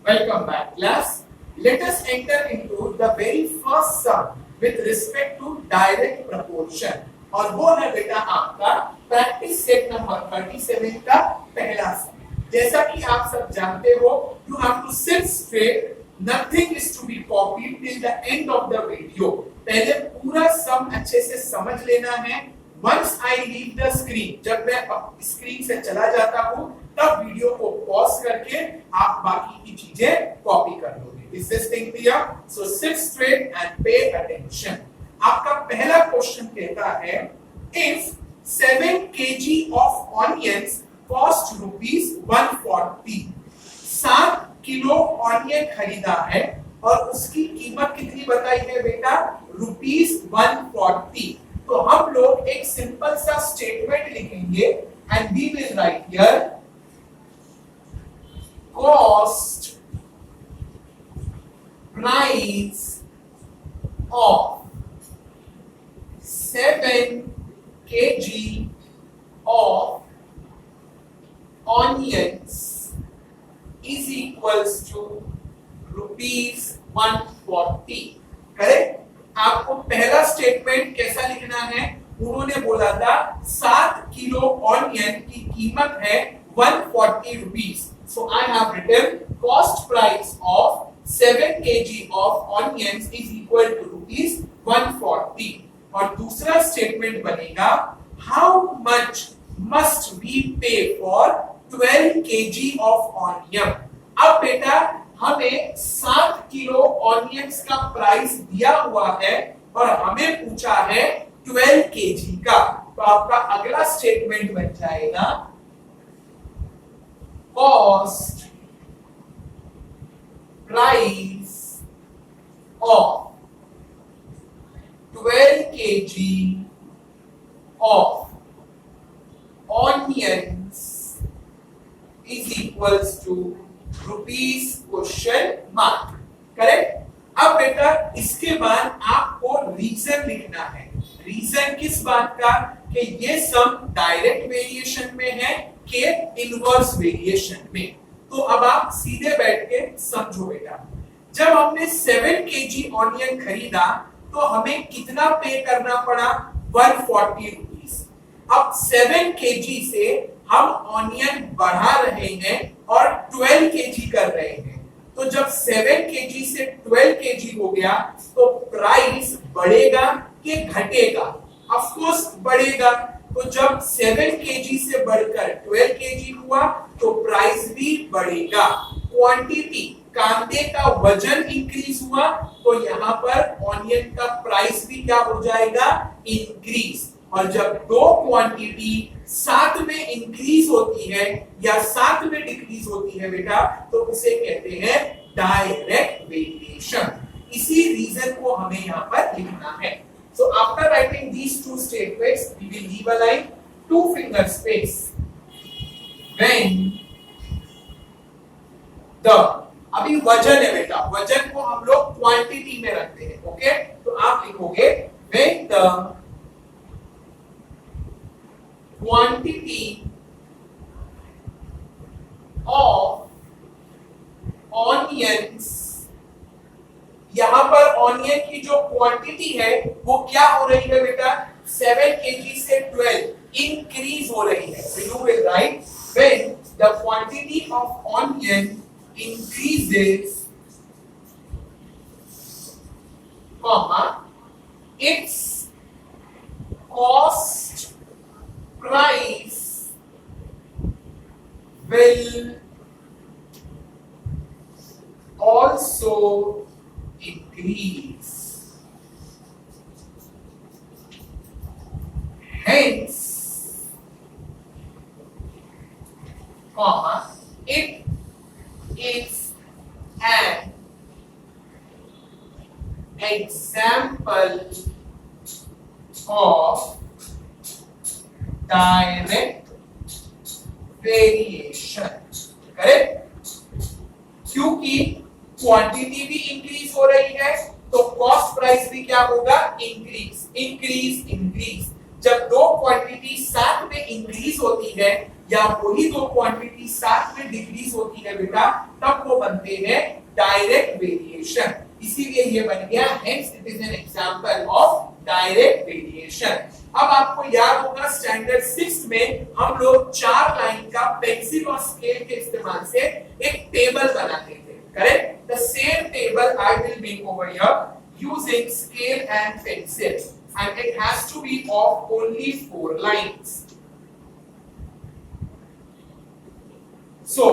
Welcome back, class. Let us enter into the very first sum with respect to direct proportion. और वो है बेटा आपका practice set number 37 का पहला सम। जैसा कि आप सब जानते हो, you have to sit straight. Nothing is to be copied till the end of the video. पहले पूरा सम अच्छे से समझ लेना है। Once I leave the screen, जब मैं स्क्रीन से चला जाता हूँ, तब वीडियो को पॉज करके आप बाकी की चीजें कॉपी कर लोगे। Is this thing clear? So sit straight and pay attention. आपका पहला क्वेश्चन कहता है, if 7 kg of onions cost rupees 140, 7 kilo onion खरीदा है और उसकी कीमत कितनी बताई है बेटा? रुपीस 140। तो हम लोग एक सिंपल सा स्टेटमेंट लिखेंगे and we will write here cost price of 7 kg of onions is equals to rupees 140। Correct? आपको पहला स्टेटमेंट कैसा लिखना है? उन्होंने बोला था 7 किलो ऑनियन की कीमत है 140 rupees. So I have written cost price of 7 kg of onions is equal to rupees 140। और दूसरा स्टेटमेंट बनेगा how much must we pay for 12 kg of onion। अब बेटा हमें 7 किलो ऑनियंस का प्राइस दिया हुआ है और हमें पूछा है 12 kg का। तो आपका अगला स्टेटमेंट बन जाएगा cost price of 12 kg of onions is equals to rupees question mark। Correct? अब बेटा इसके बाद आपको रीजन लिखना है। रीजन किस बात का? कि ये सम डायरेक्ट वेरिएशन में है कि इनवर्स वेरिएशन में। तो अब आप सीधे बैठ के समझो बेटा। जब हमने 7 kg ऑनियन खरीदा तो हमें कितना पे करना पड़ा? 140 रुपीस। अब 7 kg से हम ऑनियन बढ़ा रहे हैं और 12 kg कर रहे हैं। तो जब 7 kg से 12 kg हो गया तो प्राइस बढ़ेगा कि घटेगा? ऑफ कोर्स बढ़ेगा। तो जब 7 kg से बढ़कर 12 kg हुआ तो प्राइस भी बढ़ेगा। क्वांटिटी, कांदे का वजन इंक्रीज हुआ तो यहाँ पर ऑनियन का प्राइस भी क्या हो जाएगा? इंक्रीज। और जब दो क्वांटिटी साथ में इंक्रीज होती है या साथ में डिक्रीज होती है बेटा, तो उसे कहते हैं डायरेक्ट वेरिएशन। इसी रीजन को हमें यहाँ पर लिखना है। So after writing these two statements we will leave a line 2 finger space when the, अभी वजन है बेटा, वजन को हम लोग क्वांटिटी में रखते हैं। ओके? तो आप लिखोगे when the quantity of onions, यहां पर ऑनियन की जो क्वांटिटी है वो क्या हो रही है बेटा? 7 kg से 12 इंक्रीज हो रही है। So you will write when the quantity of onion increases, comma, its cost price will also increase. Hence, comma, it is an example of direct variation. Correct? क्योंकि क्वांटिटी भी इंक्रीज हो रही है तो कॉस्ट प्राइस भी क्या होगा? Increase. Increase increase. जब दो क्वांटिटी साथ में इंक्रीज होती है या वही दो क्वांटिटी साथ में डिक्रीज होती है बेटा, तब वो बनते हैं डायरेक्ट वेरिएशन। इसीलिए ये बन गया, hence it is an example of direct variation. अब आपको याद होगा स्टैंडर्ड 6 में हम लोग 4 लाइन का पेंसिल और स्केल के इस्तेमाल से एक टेबल बनाते थे, correct? The same table I will make over here using scale and pencil, and it has to be of only 4 lines. So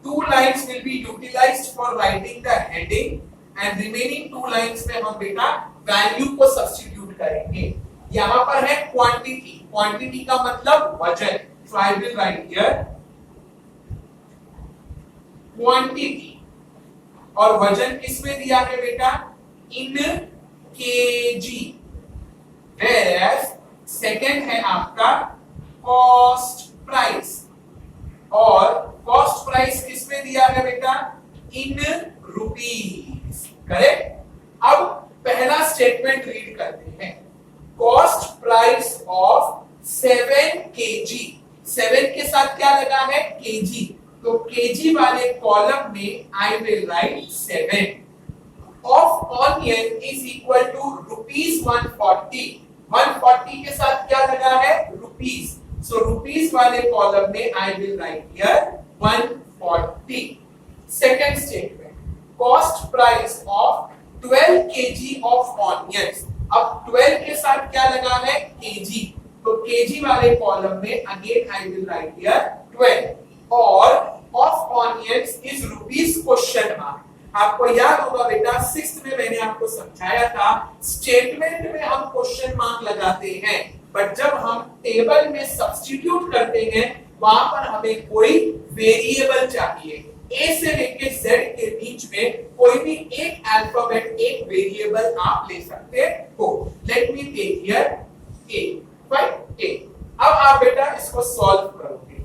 2 lines will be utilized for writing the heading and remaining 2 lines में हम बेटा value को substitute करेंगे। यहां पर है quantity, quantity का मतलब वजन, so I will write here quantity, और वजन किसमें दिया है बेटा? इन केजी। Whereas सेकेंड है आपका कॉस्ट प्राइस, और कॉस्ट प्राइस किसमें दिया है बेटा? इन रुपीस, करेक्ट? अब पहला स्टेटमेंट रीड करते हैं। कॉस्ट प्राइस ऑफ 7 केजी, 7 के साथ क्या लगा है? केजी, तो केजी वाले कॉलम में I will write 7 of onion is equal to rupees 140, 140 के साथ क्या लगा है? रुपीस, सो रुपीस वाले कॉलम में I will write here 140। Second statement, cost price of 12 KG of onions, अब 12 के साथ क्या लगा है? केजी, तो केजी वाले कॉलम में again I will write here 12 और of onions is rupees question mark. आपको याद होगा बेटा 6th में मैंने आपको समझाया था स्टेटमेंट में हम क्वेश्चन मार्क लगाते हैं, बट जब हम टेबल में सब्स्टिट्यूट करते हैं वहां पर हमें कोई वेरिएबल चाहिए। ए से लेके जेड के बीच में कोई भी एक अल्फाबेट, एक वेरिएबल आप ले सकते हो। Let me take here A, fine A. अब आप बेटा इसको सॉल्व करोगे।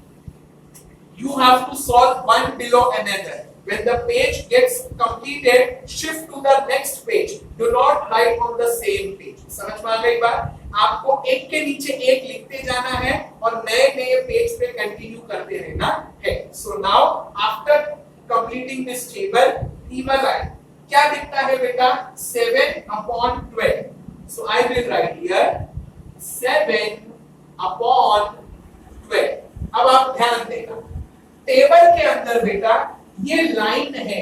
You have to solve one below another. When the page gets completed, shift to the next page. Do not write on the same page. समझ में आ गई बात? आपको एक के नीचे एक लिखते जाना है और नए नए पेज पे कंटिन्यू करते रहना है। So now after completing this table, even line क्या दिखता है बेटा? 7/12. So I will write here 7/12. अब आप ध्यान देना, टेबल के अंदर बेटा ये लाइन है,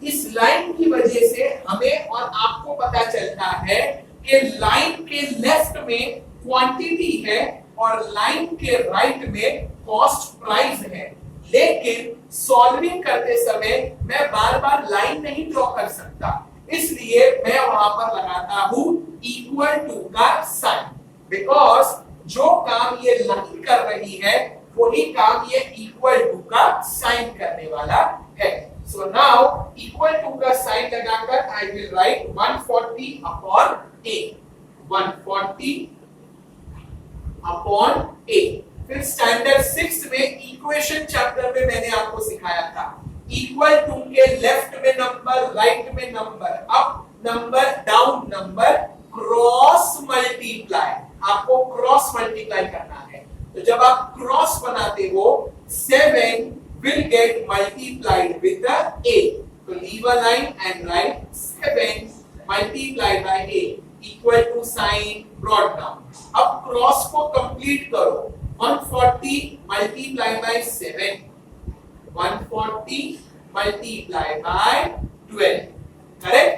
इस लाइन की वजह से हमें और आपको पता चलता है कि लाइन के लेफ्ट में क्वांटिटी है और लाइन के राइट में कॉस्ट प्राइस है। लेकिन सॉल्विंग करते समय मैं बार बार लाइन नहीं ड्रॉ कर सकता, इसलिए मैं वहां पर लगाता हूं इक्वल टू का साइन, बिकॉज जो काम ये लाइन कर रही है वही काम ये इक्वल टू का साइन करने वाला है। So now equal to का साइन लगाकर I will write 140 upon A, 140 upon A। फिर स्टैंडर्ड 6 में इक्वेशन चैप्टर में मैंने आपको सिखाया था इक्वल टू के लेफ्ट में नंबर, राइट में number, up number, down number, cross multiply, आपको क्रॉस मल्टीप्लाई करना है। तो जब आप क्रॉस बनाते हो 7 will get multiplied with the A. So leave a line and write 7 multiplied by A equal to sign brought down. अब क्रॉस को कंप्लीट करो, 140 multiplied by 7, 140 multiplied by 12, correct?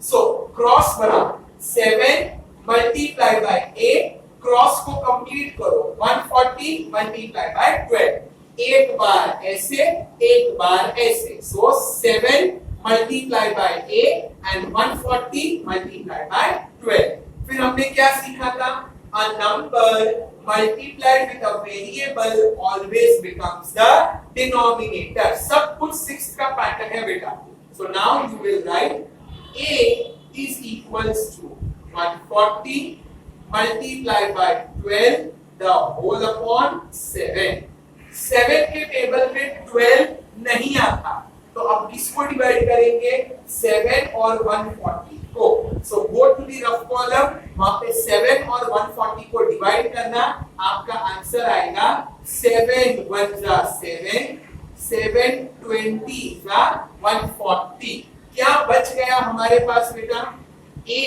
So cross बनाओ, 7 multiplied by A, क्रॉस को complete करो, 140 multiplied by 12, एक बार ऐसे एक बार ऐसे, so 7 multiplied by A and 140 multiplied by 12। फिर हमने क्या सीखा था? A number multiplied with a variable always becomes the denominator। सब कुछ 6 का पैटर्न है बेटा। So now you will write A is equals to 140 multiplied by 12 the whole upon 7। 7 के टेबल में 12 नहीं आता, तो अब किसको डिवाइड करेंगे? 7 और 140 को। So go to the rough column, वहां पे 7 और 140 को डिवाइड करना, आपका आंसर आएगा 7 1 जा 7, 7 20 जा 140। क्या बच गया हमारे पास बेटा? A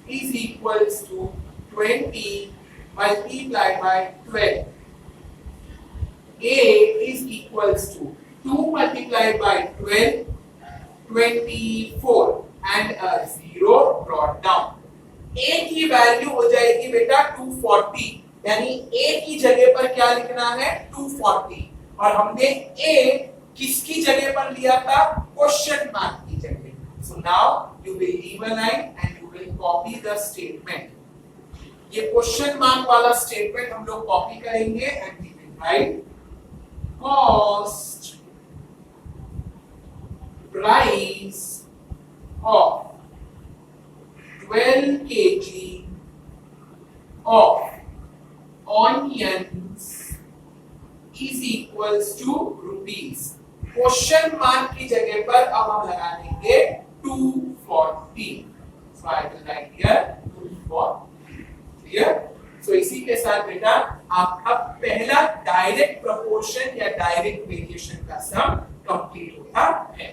is equals to 20 multiplied by 12. A is equals to 2 multiplied by 12, 24 and a 0 brought down. A की वैल्यू हो जाएगी बेटा 240, यानी A की जगह पर क्या लिखना है? 240। और हमने A किसकी जगह पर लिया था? क्वेश्चन मार्क की जगह। So now you will leave a line and you will copy the statement. ये क्वेश्चन मार्क वाला स्टेटमेंट हम लोग कॉपी करेंगे and we will write cost price of 12 kg of onions is equals to rupees। Question mark की जगह पर अब हम लगा देंगे 240। So I will write here 240। Clear? So इसी के साथ बेटा आपका पहला डायरेक्ट प्रोपोर्शन या डायरेक्ट वेरिएशन का सम कंप्लीट होता है।